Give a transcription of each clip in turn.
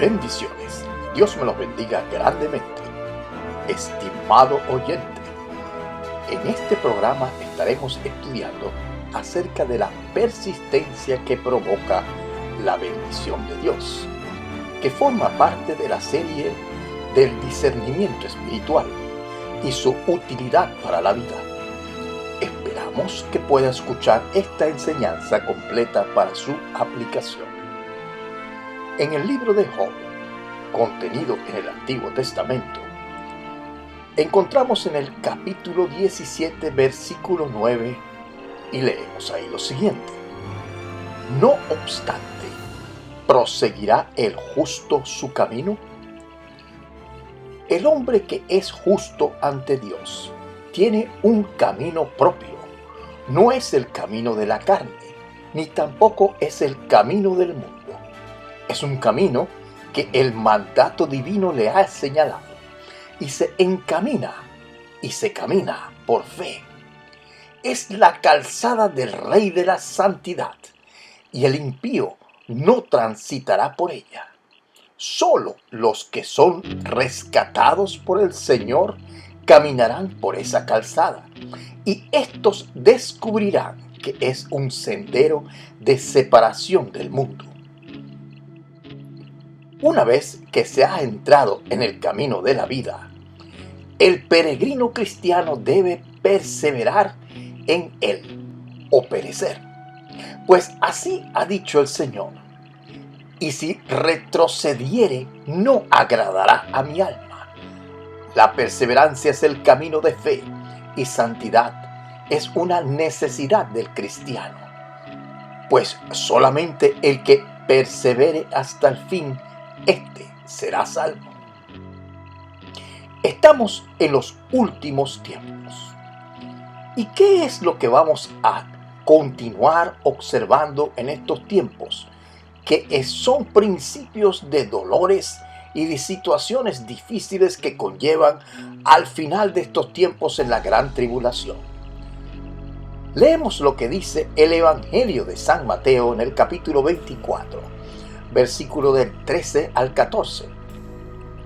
Bendiciones. Dios me los bendiga grandemente. Estimado oyente, en este programa estaremos estudiando acerca de la persistencia que provoca la bendición de Dios, que forma parte de la serie del discernimiento espiritual y su utilidad para la vida. Esperamos que pueda escuchar esta enseñanza completa para su aplicación. En el libro de Job, contenido en el Antiguo Testamento, encontramos en el capítulo 17, versículo 9, y leemos ahí lo siguiente: No obstante, ¿proseguirá el justo su camino? El hombre que es justo ante Dios tiene un camino propio. No es el camino de la carne, ni tampoco es el camino del mundo. Es un camino que el mandato divino le ha señalado, y se encamina y se camina por fe. Es la calzada del Rey de la Santidad, y el impío no transitará por ella. Solo los que son rescatados por el Señor caminarán por esa calzada, y estos descubrirán que es un sendero de separación del mundo. Una vez que se ha entrado en el camino de la vida, el peregrino cristiano debe perseverar en él o perecer, pues así ha dicho el Señor: y si retrocediere, no agradará a mi alma. La perseverancia es el camino de fe, y santidad es una necesidad del cristiano, pues solamente el que persevere hasta el fin, éste será salvo. Estamos en los últimos tiempos. ¿Y qué es lo que vamos a continuar observando en estos tiempos? Que son principios de dolores y de situaciones difíciles que conllevan al final de estos tiempos en la gran tribulación. Leemos lo que dice el Evangelio de San Mateo en el capítulo 24, versículo del 13 al 14.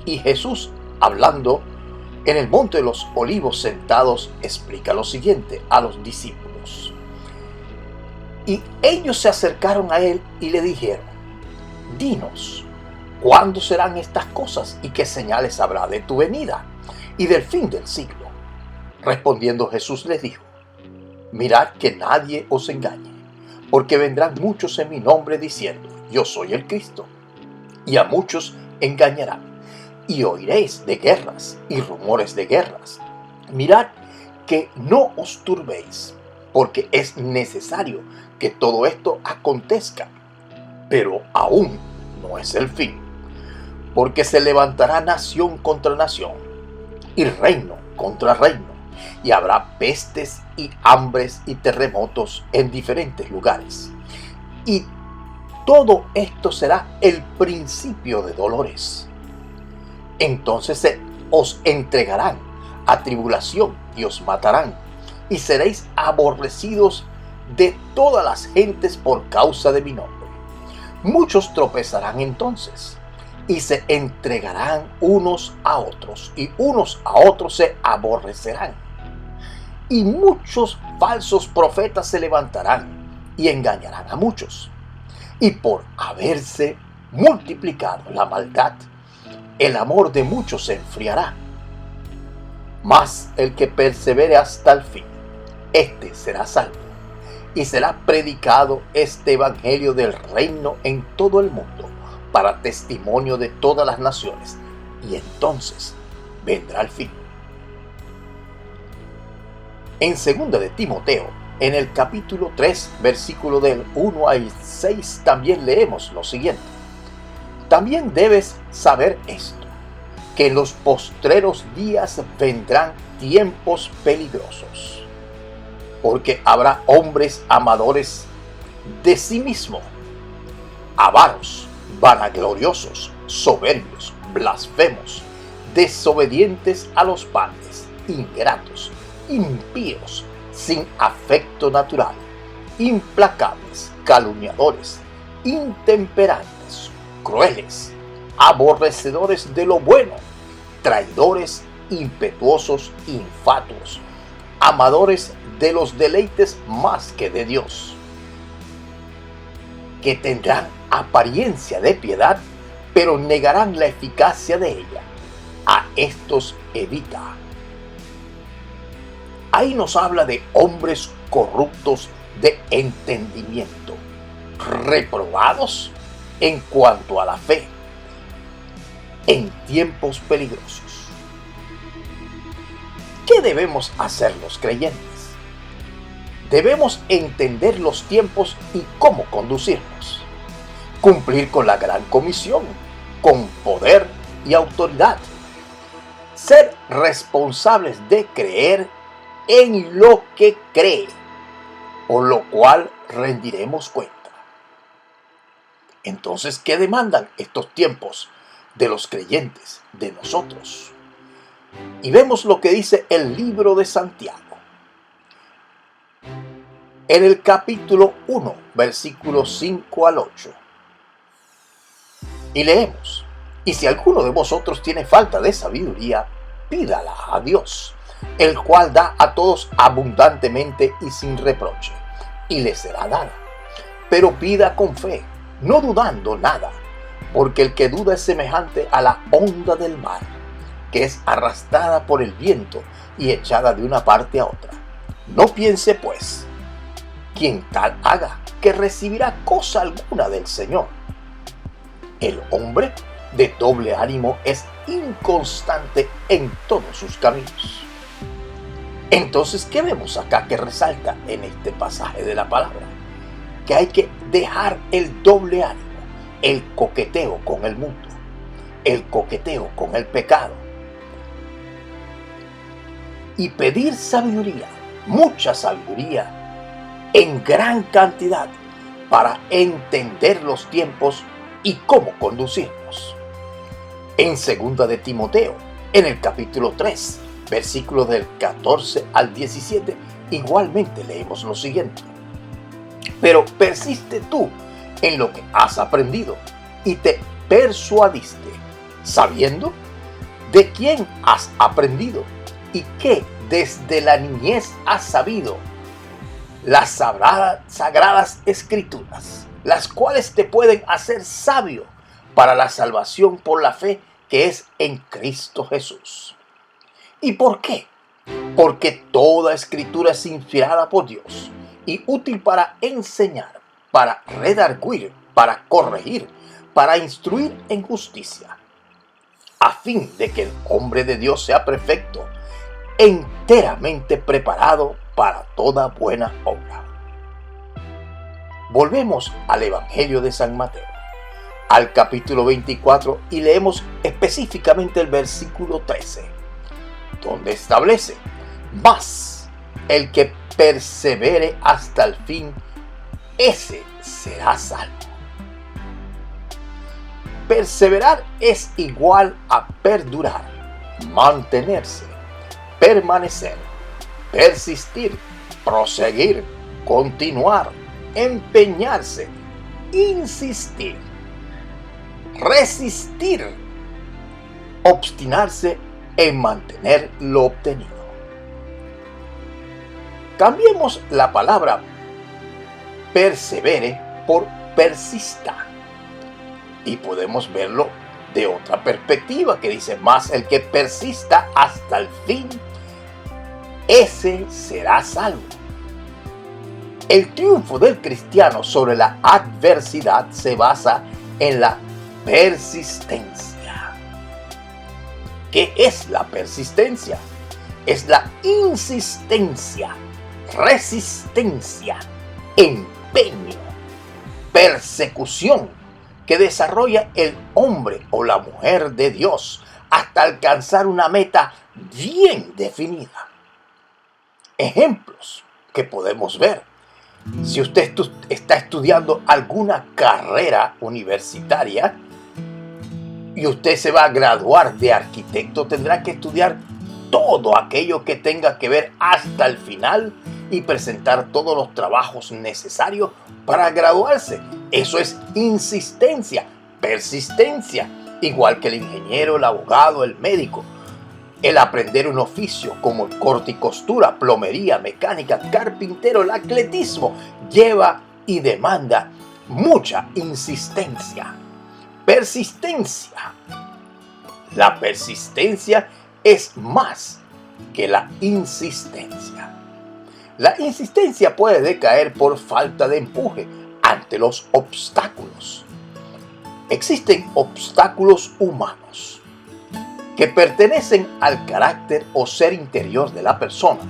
Y Jesús, hablando en el Monte de los Olivos sentados, explica lo siguiente a los discípulos. Y ellos se acercaron a él y le dijeron: Dinos, ¿cuándo serán estas cosas y qué señales habrá de tu venida y del fin del siglo? Respondiendo Jesús les dijo: Mirad que nadie os engañe, porque vendrán muchos en mi nombre diciendo: Yo soy el Cristo, y a muchos engañarán. Y oiréis de guerras y rumores de guerras. Mirad que no os turbéis, porque es necesario que todo esto acontezca, pero aún no es el fin, porque se levantará nación contra nación, y reino contra reino, y habrá pestes y hambres y terremotos en diferentes lugares. Y todo esto será el principio de dolores. Entonces os entregarán a tribulación y os matarán, y seréis aborrecidos de todas las gentes por causa de mi nombre. Muchos tropezarán entonces, y se entregarán unos a otros, y unos a otros se aborrecerán. Y muchos falsos profetas se levantarán, y engañarán a muchos. Y por haberse multiplicado la maldad, el amor de muchos se enfriará. Mas el que persevere hasta el fin, éste será salvo. Y será predicado este evangelio del reino en todo el mundo, para testimonio de todas las naciones, y entonces vendrá el fin. En 2 de Timoteo, en el capítulo 3, versículo del 1 al 6, también leemos lo siguiente: También debes saber esto, que en los postreros días vendrán tiempos peligrosos, porque habrá hombres amadores de sí mismos, avaros, vanagloriosos, soberbios, blasfemos, desobedientes a los padres, ingratos, impíos, sin afecto natural, implacables, calumniadores, intemperantes, crueles, aborrecedores de lo bueno, traidores, impetuosos, infatuos, amadores de los deleites más que de Dios, que tendrán apariencia de piedad, pero negarán la eficacia de ella. A estos evita. Ahí nos habla de hombres corruptos de entendimiento, reprobados en cuanto a la fe, en tiempos peligrosos. ¿Qué debemos hacer los creyentes? Debemos entender los tiempos y cómo conducirnos. Cumplir con la gran comisión, con poder y autoridad. Ser responsables de creer en lo que cree, por lo cual rendiremos cuenta. Entonces, ¿qué demandan estos tiempos de los creyentes, de nosotros? Y vemos lo que dice el libro de Santiago. En el capítulo 1, versículos 5 al 8. Y leemos: y si alguno de vosotros tiene falta de sabiduría, pídala a Dios, el cual da a todos abundantemente y sin reproche, y le será dada. Pero pida con fe, no dudando nada, porque el que duda es semejante a la onda del mar, que es arrastrada por el viento y echada de una parte a otra. No piense, pues, quien tal haga, que recibirá cosa alguna del Señor. El hombre de doble ánimo es inconstante en todos sus caminos. Entonces, ¿qué vemos acá que resalta en este pasaje de la palabra? Que hay que dejar el doble ánimo, el coqueteo con el mundo, el coqueteo con el pecado, y pedir sabiduría, mucha sabiduría, en gran cantidad, para entender los tiempos y cómo conducirnos. En 2 de Timoteo, en el capítulo 3, versículos del 14 al 17, igualmente leemos lo siguiente: pero persiste tú en lo que has aprendido y te persuadiste, sabiendo de quién has aprendido y que desde la niñez has sabido las sagradas escrituras, las cuales te pueden hacer sabio para la salvación por la fe que es en Cristo Jesús. ¿Y por qué? Porque toda escritura es inspirada por Dios y útil para enseñar, para redarguir, para corregir, para instruir en justicia, a fin de que el hombre de Dios sea perfecto, enteramente preparado para toda buena obra. Volvemos al Evangelio de San Mateo, al capítulo 24, y leemos específicamente el versículo 13, donde establece: mas el que persevere hasta el fin, ese será salvo. Perseverar es igual a perdurar, mantenerse, permanecer, persistir, proseguir, continuar, empeñarse, insistir, resistir, obstinarse en mantener lo obtenido. Cambiemos la palabra persevere por persista y podemos verlo de otra perspectiva, que dice: más el que persista hasta el fin, ese será salvo. El triunfo del cristiano sobre la adversidad se basa en la persistencia. ¿Qué es la persistencia? Es la insistencia, resistencia, empeño, persecución que desarrolla el hombre o la mujer de Dios hasta alcanzar una meta bien definida. Ejemplos que podemos ver: si usted está estudiando alguna carrera universitaria y usted se va a graduar de arquitecto, tendrá que estudiar todo aquello que tenga que ver hasta el final y presentar todos los trabajos necesarios para graduarse. Eso es insistencia, persistencia igual que el ingeniero, el abogado, el médico. El aprender un oficio como el corte y costura, plomería, mecánica, carpintero, el atletismo, lleva y demanda mucha insistencia. Persistencia. La persistencia es más que la insistencia. La insistencia puede decaer por falta de empuje ante los obstáculos. Existen obstáculos humanos que pertenecen al carácter o ser interior de la persona.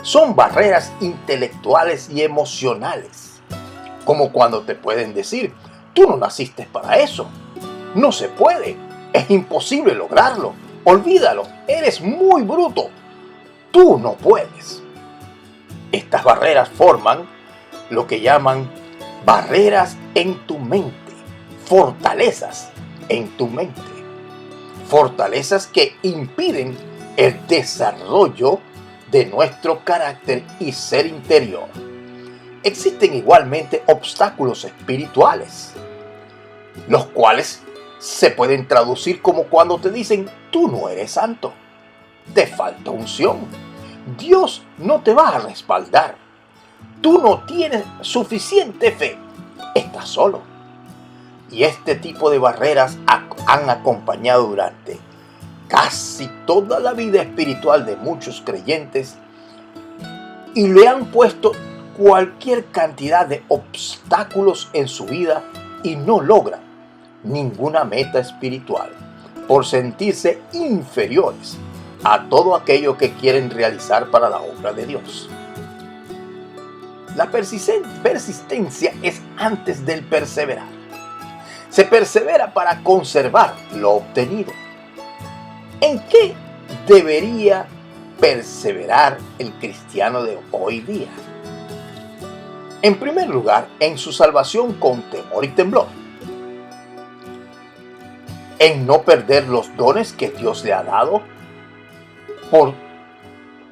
Son barreras intelectuales y emocionales, como cuando te pueden decir: tú no naciste para eso, no se puede, es imposible lograrlo, olvídalo, eres muy bruto, tú no puedes. Estas barreras forman lo que llaman barreras en tu mente, fortalezas en tu mente. Fortalezas que impiden el desarrollo de nuestro carácter y ser interior. Existen igualmente obstáculos espirituales, los cuales se pueden traducir como cuando te dicen: tú no eres santo, te falta unción, Dios no te va a respaldar, tú no tienes suficiente fe, estás solo. Y este tipo de barreras han acompañado durante casi toda la vida espiritual de muchos creyentes y le han puesto cualquier cantidad de obstáculos en su vida y no logran ninguna meta espiritual por sentirse inferiores a todo aquello que quieren realizar para la obra de Dios. La persistencia es antes del perseverar. Se persevera para conservar lo obtenido. ¿En qué debería perseverar el cristiano de hoy día? En primer lugar, en su salvación con temor y temblor. En no perder los dones que Dios le ha dado por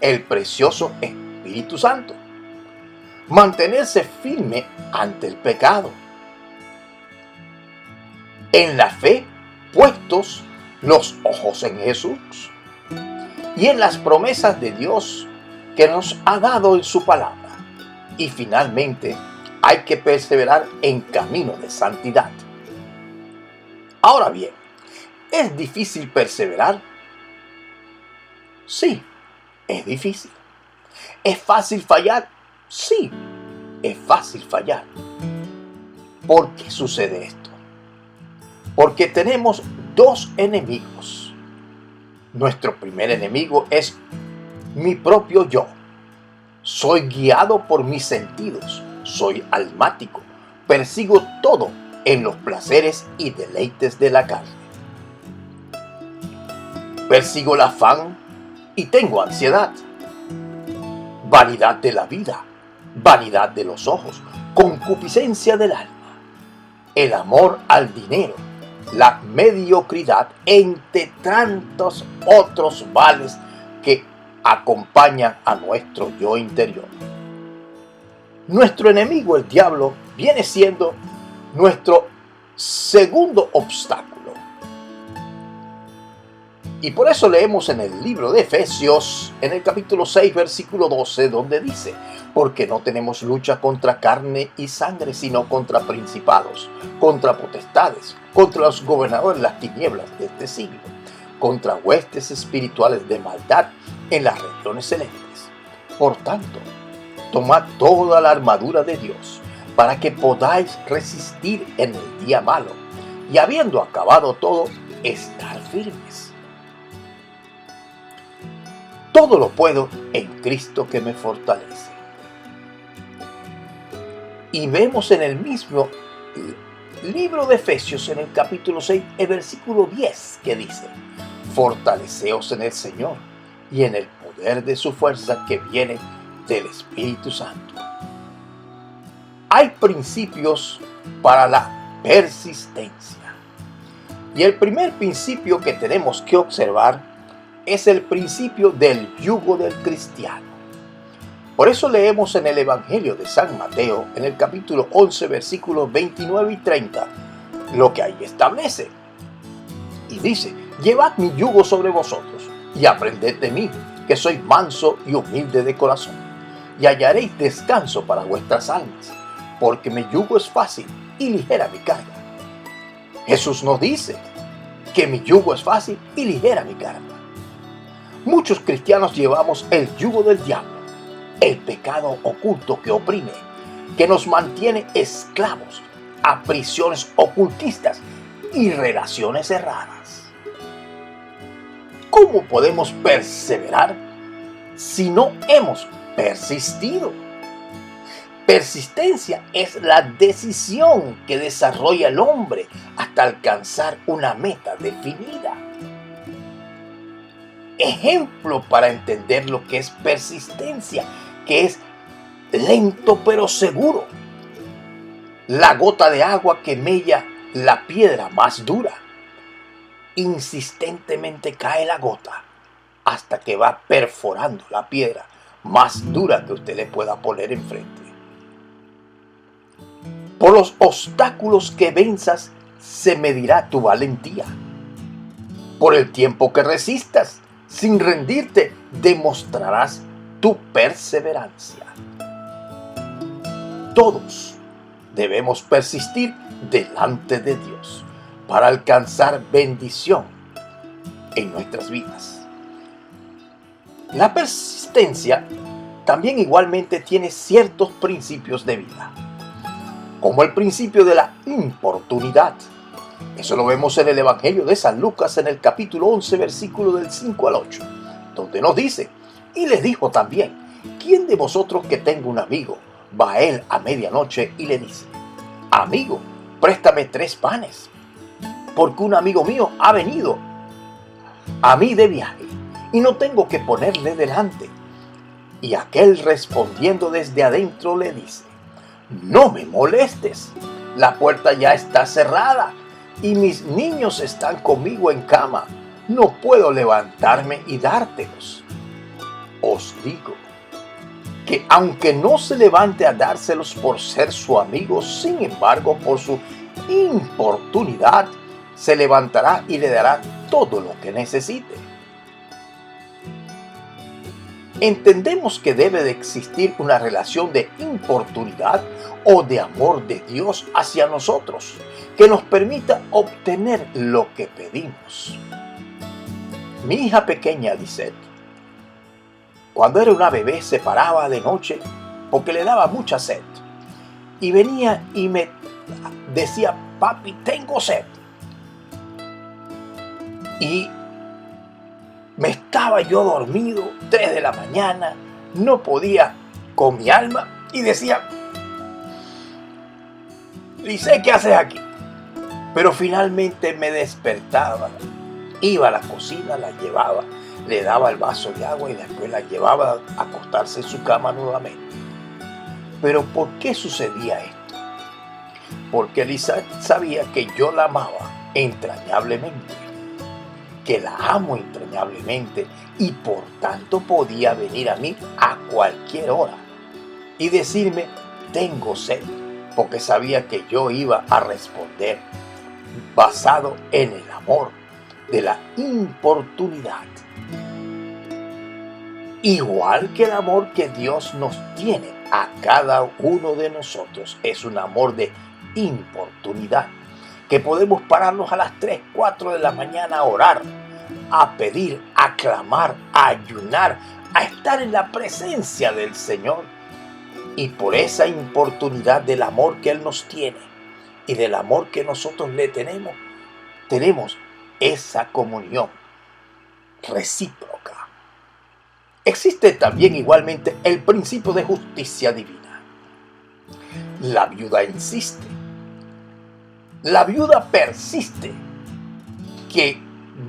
el precioso Espíritu Santo. Mantenerse firme ante el pecado. En la fe, puestos los ojos en Jesús y en las promesas de Dios que nos ha dado en su palabra. Y finalmente, hay que perseverar en camino de santidad. Ahora bien, ¿es difícil perseverar? Sí, es difícil. ¿Es fácil fallar? Sí, es fácil fallar. ¿Por qué sucede esto? Porque tenemos dos enemigos. Nuestro primer enemigo es mi propio yo. Soy guiado por mis sentidos, soy almático, persigo todo en los placeres y deleites de la carne. Persigo el afán y tengo ansiedad. Vanidad de la vida, vanidad de los ojos, concupiscencia del alma, el amor al dinero, la mediocridad, entre tantos otros males que acompañan a nuestro yo interior. Nuestro enemigo, el diablo, viene siendo nuestro segundo obstáculo. Y por eso leemos en el libro de Efesios, en el capítulo 6, versículo 12, donde dice: porque no tenemos lucha contra carne y sangre, sino contra principados, contra potestades, contra los gobernadores de las tinieblas de este siglo, contra huestes espirituales de maldad en las regiones celestes. Por tanto, tomad toda la armadura de Dios, para que podáis resistir en el día malo, y habiendo acabado todo, estar firmes. Todo lo puedo en Cristo que me fortalece. Y vemos en el mismo libro de Efesios, en el capítulo 6, el versículo 10, que dice: fortaleceos en el Señor y en el poder de su fuerza que viene del Espíritu Santo. Hay principios para la persistencia. Y el primer principio que tenemos que observar es el principio del yugo del cristiano. Por eso leemos en el Evangelio de San Mateo, en el capítulo 11, versículos 29 y 30, lo que ahí establece. Y dice: llevad mi yugo sobre vosotros y aprended de mí, que soy manso y humilde de corazón, y hallaréis descanso para vuestras almas, porque mi yugo es fácil y ligera mi carga. Jesús nos dice que mi yugo es fácil y ligera mi carga. Muchos cristianos llevamos el yugo del diablo, el pecado oculto que oprime, que nos mantiene esclavos a prisiones ocultistas y relaciones erradas. ¿Cómo podemos perseverar si no hemos persistido? Persistencia es la decisión que desarrolla el hombre hasta alcanzar una meta definida. Ejemplo para entender lo que es persistencia, que es lento pero seguro. La gota de agua que mella la piedra más dura. Insistentemente cae la gota hasta que va perforando la piedra más dura que usted le pueda poner enfrente. Por los obstáculos que venzas se medirá tu valentía. Por el tiempo que resistas sin rendirte demostrarás tu perseverancia. Todos debemos persistir delante de Dios para alcanzar bendición en nuestras vidas. La persistencia también igualmente tiene ciertos principios de vida, como el principio de la importunidad. Eso lo vemos en el Evangelio de San Lucas en el capítulo 11, versículo del 5 al 8, donde nos dice: y les dijo también, ¿quién de vosotros que tenga un amigo va a él a medianoche y le dice: amigo, préstame 3 panes, porque un amigo mío ha venido a mí de viaje y no tengo que ponerle delante? Y aquel respondiendo desde adentro le dice: no me molestes, la puerta ya está cerrada y mis niños están conmigo en cama, no puedo levantarme y dártelos. Os digo que aunque no se levante a dárselos por ser su amigo, sin embargo por su importunidad se levantará y le dará todo lo que necesite. Entendemos que debe de existir una relación de importunidad o de amor de Dios hacia nosotros, que nos permita obtener lo que pedimos. Mi hija pequeña, Lisette, cuando era una bebé, se paraba de noche porque le daba mucha sed. Y venía y me decía: papi, tengo sed. Y me estaba yo dormido, 3 de la mañana, no podía con mi alma y decía: Lisette, ¿qué haces aquí? Pero finalmente me despertaba, iba a la cocina, la llevaba, le daba el vaso de agua y después la llevaba a acostarse en su cama nuevamente. Pero ¿por qué sucedía esto? Porque Lisette sabía que yo la amaba entrañablemente, que la amo entrañablemente, y por tanto podía venir a mí a cualquier hora y decirme: tengo sed, porque sabía que yo iba a responder basado en el amor de la importunidad. Igual que el amor que Dios nos tiene a cada uno de nosotros es un amor de importunidad, que podemos pararnos a las 3, 4 de la mañana a orar, a pedir, a clamar, a ayunar, a estar en la presencia del Señor. Y por esa importunidad del amor que Él nos tiene y del amor que nosotros le tenemos esa comunión recíproca. Existe también igualmente el principio de justicia divina. La viuda insiste, la viuda persiste que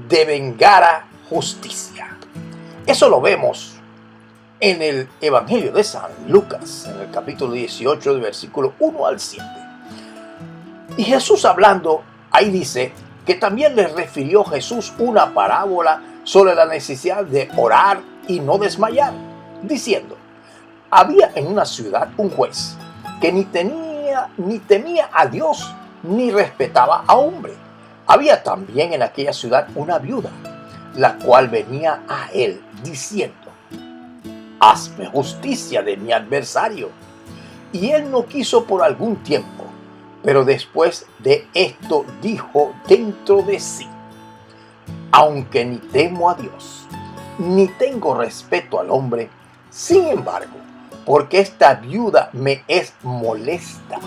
devengara justicia. Eso lo vemos en el Evangelio de San Lucas, en el capítulo 18, del versículo 1 al 7. Y Jesús hablando, ahí dice que también les refirió Jesús una parábola sobre la necesidad de orar y no desmayar, diciendo: había en una ciudad un juez que ni temía a Dios ni respetaba a hombre. Había también en aquella ciudad una viuda, la cual venía a él diciendo: hazme justicia de mi adversario. Y él no quiso por algún tiempo, pero después de esto dijo dentro de sí: aunque ni temo a Dios, ni tengo respeto al hombre, sin embargo, porque esta viuda me es molesta,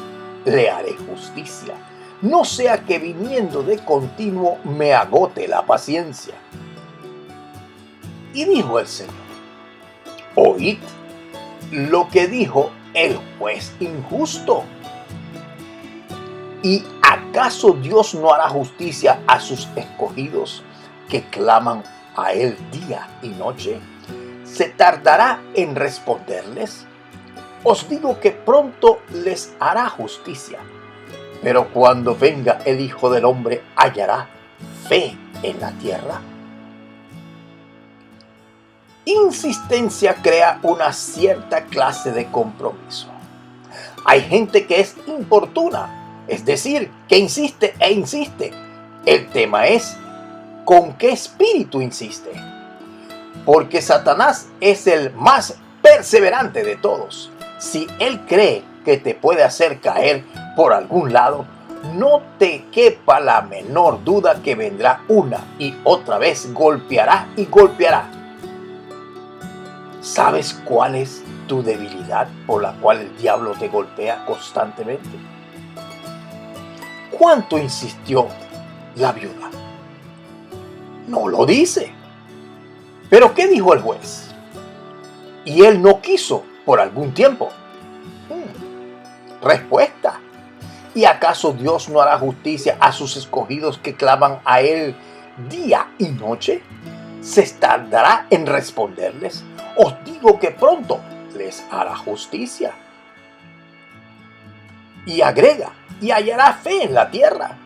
le haré justicia, no sea que viniendo de continuo me agote la paciencia. Y dijo el Señor: oíd lo que dijo el juez injusto. ¿Y acaso Dios no hará justicia a sus escogidos que claman a él día y noche? ¿Se tardará en responderles? Os digo que pronto les hará justicia. Pero cuando venga el Hijo del Hombre, ¿hallará fe en la tierra? Insistencia crea una cierta clase de compromiso. Hay gente que es importuna, es decir, que insiste e insiste. El tema es con qué espíritu insiste. Porque Satanás es el más perseverante de todos. Si él cree que te puede hacer caer por algún lado, no te quepa la menor duda que vendrá una y otra vez, golpeará y golpeará. ¿Sabes cuál es tu debilidad por la cual el diablo te golpea constantemente? ¿Cuánto insistió la viuda? No lo dice. ¿Pero qué dijo el juez? Y él no quiso por algún tiempo. Respuesta: ¿y acaso Dios no hará justicia a sus escogidos que claman a él día y noche? ¿Se tardará en responderles? Os digo que pronto les hará justicia. Y agrega: y hallará fe en la tierra.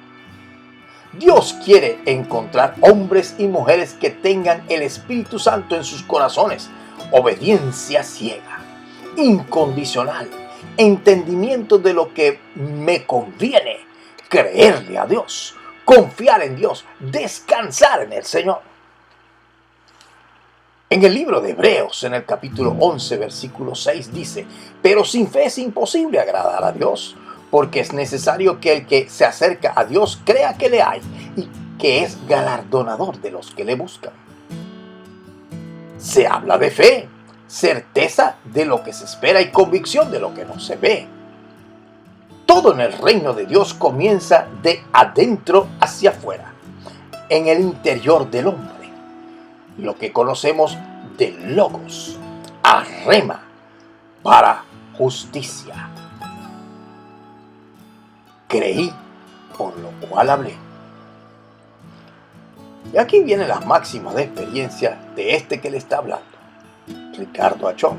Dios quiere encontrar hombres y mujeres que tengan el Espíritu Santo en sus corazones, obediencia ciega, incondicional, entendimiento de lo que me conviene, creerle a Dios, confiar en Dios, descansar en el Señor. En el libro de Hebreos, en el capítulo 11, versículo 6, dice: pero sin fe es imposible agradar a Dios, porque es necesario que el que se acerca a Dios crea que le hay y que es galardonador de los que le buscan. Se habla de fe, certeza de lo que se espera y convicción de lo que no se ve. Todo en el reino de Dios comienza de adentro hacia afuera, en el interior del hombre. Lo que conocemos de logos, a rema, para justicia. Creí, por lo cual hablé. Y aquí viene la máxima de experiencia de este que le está hablando, Ricardo Achón.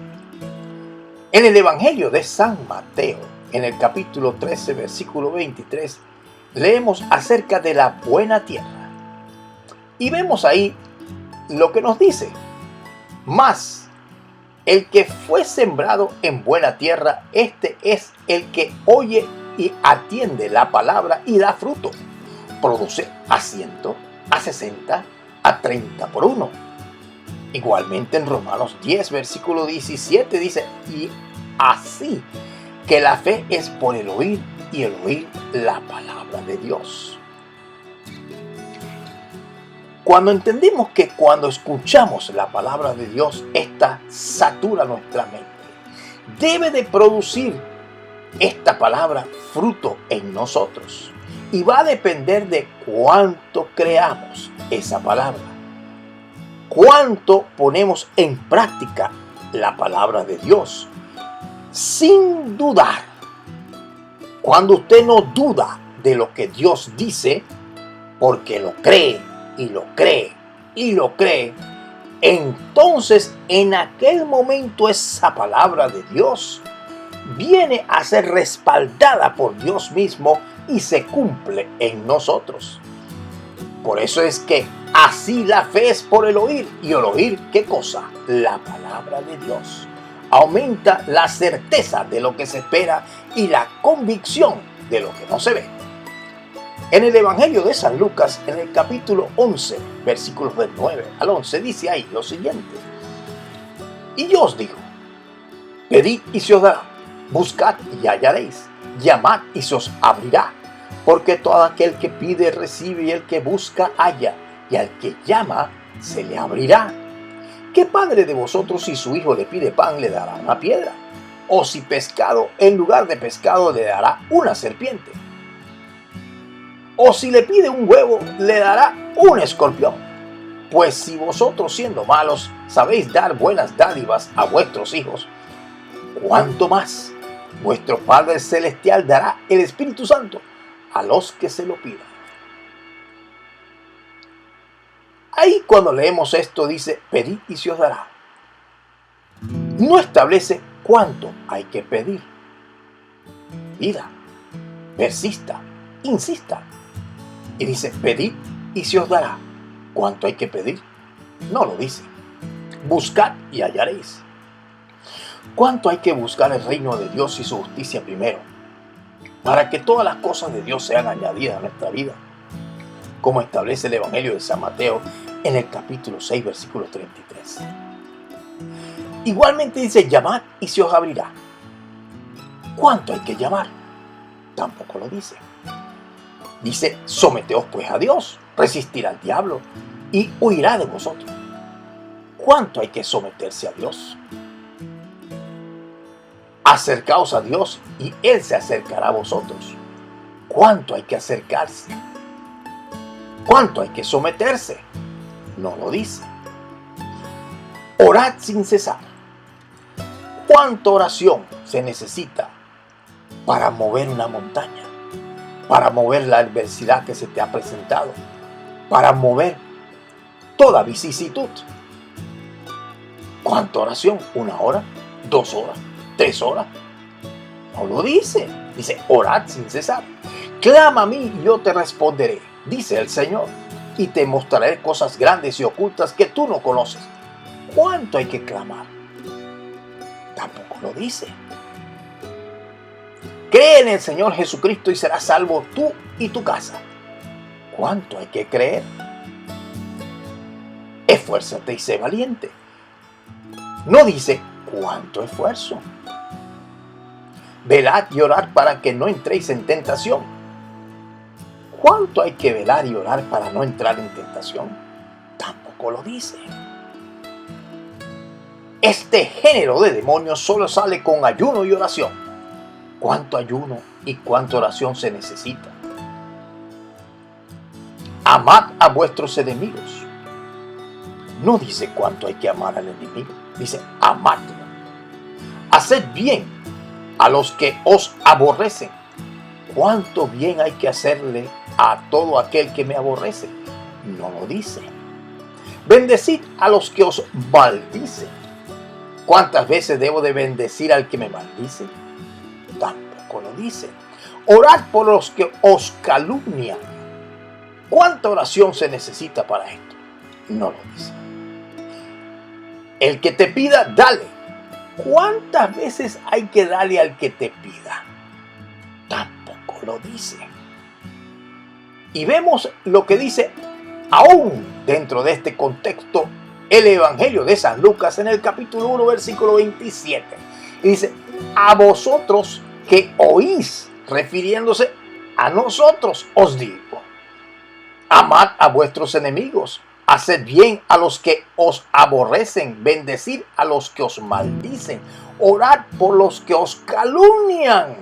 En el Evangelio de San Mateo, en el capítulo 13, versículo 23, leemos acerca de la buena tierra. Y vemos ahí lo que nos dice: mas el que fue sembrado en buena tierra, este es el que oye y atiende la palabra y da fruto. Produce a 100, a 60, a 30 por uno. Igualmente en Romanos 10, versículo 17 dice: y así que la fe es por el oír y el oír la palabra de Dios. Cuando entendemos que cuando escuchamos la palabra de Dios, esta satura nuestra mente, debe de producir esta palabra fruto en nosotros. Y va a depender de cuánto creamos esa palabra, cuánto ponemos en práctica la palabra de Dios, sin dudar. Cuando usted no duda de lo que Dios dice, porque lo cree y lo cree y lo cree, entonces en aquel momento esa palabra de Dios viene a ser respaldada por Dios mismo y se cumple en nosotros. Por eso es que así la fe es por el oír, y el oír, ¿qué cosa? La palabra de Dios. Aumenta la certeza de lo que se espera y la convicción de lo que no se ve. En el Evangelio de San Lucas, en el capítulo 11, versículos del 9 al 11, dice ahí lo siguiente. Y yo os digo, pedid y se os dará, buscad y hallaréis, llamad y se os abrirá, porque todo aquel que pide recibe y el que busca halla, y al que llama se le abrirá. ¿Qué padre de vosotros si su hijo le pide pan le dará una piedra? O si pescado en lugar de pescado le dará una serpiente? O si le pide un huevo le dará un escorpión? Pues si vosotros siendo malos sabéis dar buenas dádivas a vuestros hijos, ¿cuánto más vuestro Padre Celestial dará el Espíritu Santo a los que se lo pidan? Ahí cuando leemos esto dice, pedid y se os dará. No establece cuánto hay que pedir. Pida, persista, insista. Y dice, pedid y se os dará. ¿Cuánto hay que pedir? No lo dice. Buscad y hallaréis. ¿Cuánto hay que buscar el reino de Dios y su justicia primero? Para que todas las cosas de Dios sean añadidas a nuestra vida. Como establece el Evangelio de San Mateo en el capítulo 6, versículo 33. Igualmente dice, llamad y se os abrirá. ¿Cuánto hay que llamar? Tampoco lo dice. Dice, someteos pues a Dios, resistir al diablo y huirá de vosotros. ¿Cuánto hay que someterse a Dios? Acercaos a Dios y Él se acercará a vosotros. ¿Cuánto hay que acercarse? ¿Cuánto hay que someterse? No lo dice. Orad sin cesar. ¿Cuánta oración se necesita para mover una montaña? Para mover la adversidad que se te ha presentado, para mover toda vicisitud. ¿Cuánta oración? ¿1 hora? ¿2 horas? ¿3 horas? No lo dice. Dice, orad sin cesar. Clama a mí y yo te responderé, dice el Señor, y te mostraré cosas grandes y ocultas que tú no conoces. ¿Cuánto hay que clamar? Tampoco lo dice. Cree en el Señor Jesucristo y serás salvo tú y tu casa. ¿Cuánto hay que creer? Esfuérzate y sé valiente. No dice cuánto esfuerzo. Velad y orad para que no entréis en tentación. ¿Cuánto hay que velar y orar para no entrar en tentación? Tampoco lo dice. Este género de demonios solo sale con ayuno y oración. ¿Cuánto ayuno y cuánta oración se necesita? Amad a vuestros enemigos. No dice cuánto hay que amar al enemigo. Dice, amadlo. Haced bien a los que os aborrecen. ¿Cuánto bien hay que hacerle a todo aquel que me aborrece? No lo dice. Bendecid a los que os maldicen. ¿Cuántas veces debo de bendecir al que me maldice? Tampoco lo dice. Orad por los que os calumnian. ¿Cuánta oración se necesita para esto? No lo dice. El que te pida, dale. ¿Cuántas veces hay que darle al que te pida? Tampoco lo dice. Y vemos lo que dice aún dentro de este contexto el Evangelio de San Lucas en el capítulo 1, versículo 27. Y dice, a vosotros que oís, refiriéndose a nosotros, os digo, amad a vuestros enemigos, haced bien a los que os aborrecen, bendecid a los que os maldicen, orad por los que os calumnian.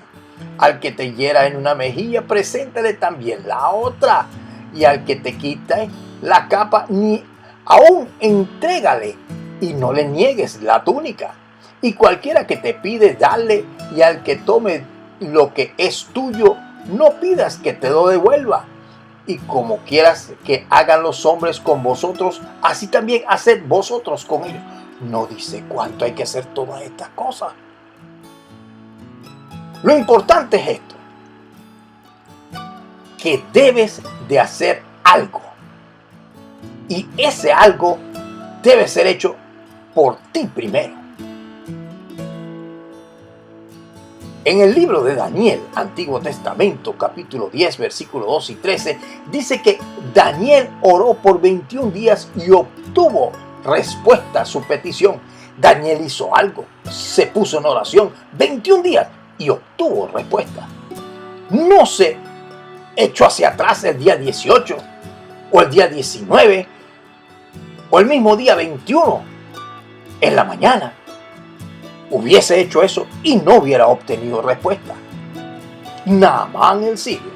Al que te hiera en una mejilla, preséntale también la otra, y al que te quite la capa, ni aún entrégale, y no le niegues la túnica. Y cualquiera que te pide, dale, y al que tome lo que es tuyo, no pidas que te lo devuelva. Y como quieras que hagan los hombres con vosotros, así también haced vosotros con ellos. No dice cuánto hay que hacer todas estas cosas. Lo importante es esto, que debes de hacer algo. Y ese algo debe ser hecho por ti primero. En el libro de Daniel, Antiguo Testamento, capítulo 10, versículo 2 y 13, dice que Daniel oró por 21 días y obtuvo respuesta a su petición. Daniel hizo algo, se puso en oración 21 días y obtuvo respuesta. No se echó hacia atrás el día 18 o el día 19 o el mismo día 21 en la mañana. Hubiese hecho eso y no hubiera obtenido respuesta. Naamán el sirio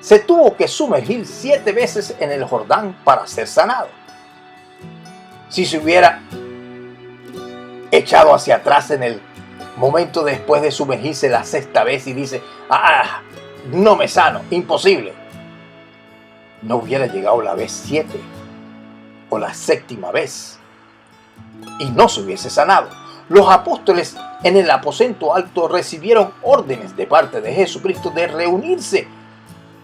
se tuvo que sumergir 7 veces en el Jordán para ser sanado. Si se hubiera echado hacia atrás en el momento después de sumergirse la 6ª vez y dice, no me sano, imposible, no hubiera llegado la vez 7 o la 7ª vez y no se hubiese sanado. Los apóstoles en el aposento alto recibieron órdenes de parte de Jesucristo de reunirse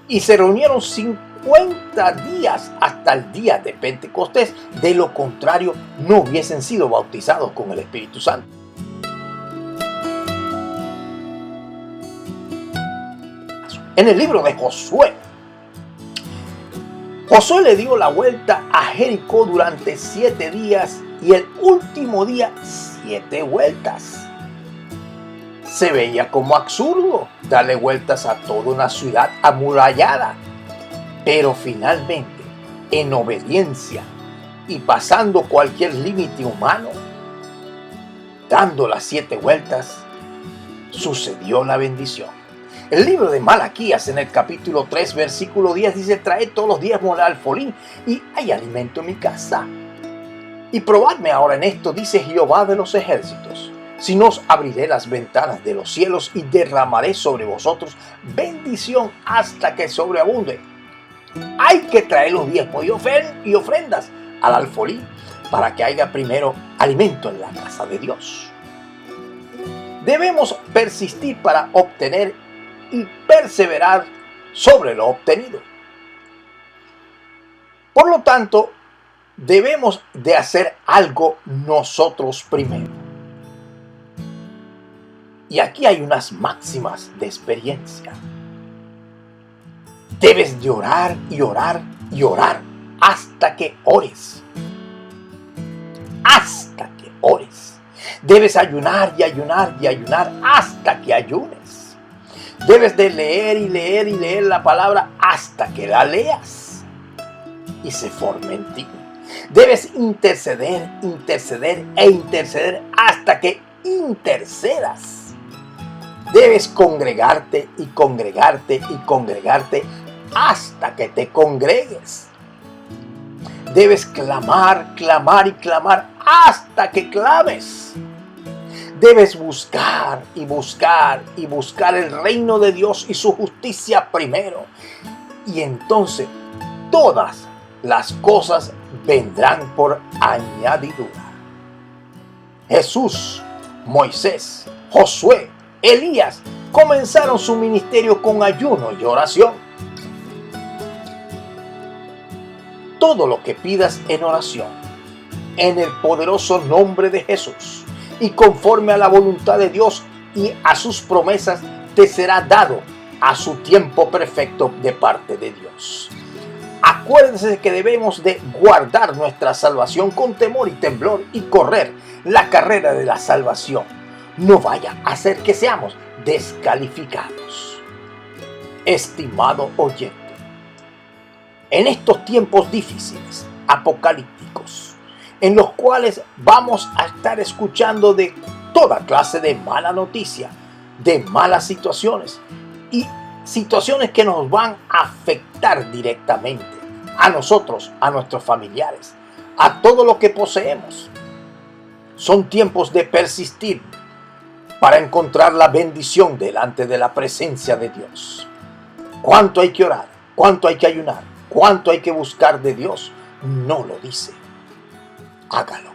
y se reunieron 50 días hasta el día de Pentecostés. De lo contrario, no hubiesen sido bautizados con el Espíritu Santo. En el libro de Josué, Josué le dio la vuelta a Jericó durante 7 días y el último día 7 vueltas. Se veía como absurdo darle vueltas a toda una ciudad amurallada, pero finalmente, en obediencia y pasando cualquier límite humano, dando las 7 vueltas, sucedió la bendición. El libro de Malaquías, en el capítulo 3, versículo 10, dice: traed todos los días al alfolí y hay alimento en mi casa. Y probadme ahora en esto, dice Jehová de los ejércitos, si no os abriré las ventanas de los cielos y derramaré sobre vosotros bendición hasta que sobreabunde. Hay que traer los diezmos y ofrendas al alfolí para que haya primero alimento en la casa de Dios. Debemos persistir para obtener y perseverar sobre lo obtenido. Por lo tanto, debemos de hacer algo nosotros primero. Y aquí hay unas máximas de experiencia. Debes de orar y orar y orar hasta que ores. Hasta que ores. Debes ayunar y ayunar y ayunar hasta que ayunes. Debes de leer y leer y leer la palabra hasta que la leas y se forme en ti. Debes interceder, interceder e interceder hasta que intercedas. Debes congregarte y congregarte y congregarte hasta que te congregues. Debes clamar, clamar y clamar hasta que clames. Debes buscar y buscar y buscar el reino de Dios y su justicia primero. Y entonces todas las cosas vendrán por añadidura. Jesús, Moisés, Josué, Elías comenzaron su ministerio con ayuno y oración. Todo lo que pidas en oración, en el poderoso nombre de Jesús y conforme a la voluntad de Dios y a sus promesas, te será dado a su tiempo perfecto de parte de Dios. Acuérdense que debemos de guardar nuestra salvación con temor y temblor y correr la carrera de la salvación. No vaya a ser que seamos descalificados. Estimado oyente, en estos tiempos difíciles, apocalípticos, en los cuales vamos a estar escuchando de toda clase de mala noticia, de malas situaciones y situaciones que nos van a afectar directamente a nosotros, a nuestros familiares, a todo lo que poseemos. Son tiempos de persistir para encontrar la bendición delante de la presencia de Dios. ¿Cuánto hay que orar? ¿Cuánto hay que ayunar? ¿Cuánto hay que buscar de Dios? No lo dice. Hágalo.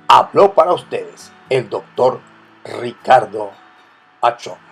Habló para ustedes el doctor Ricardo Achón.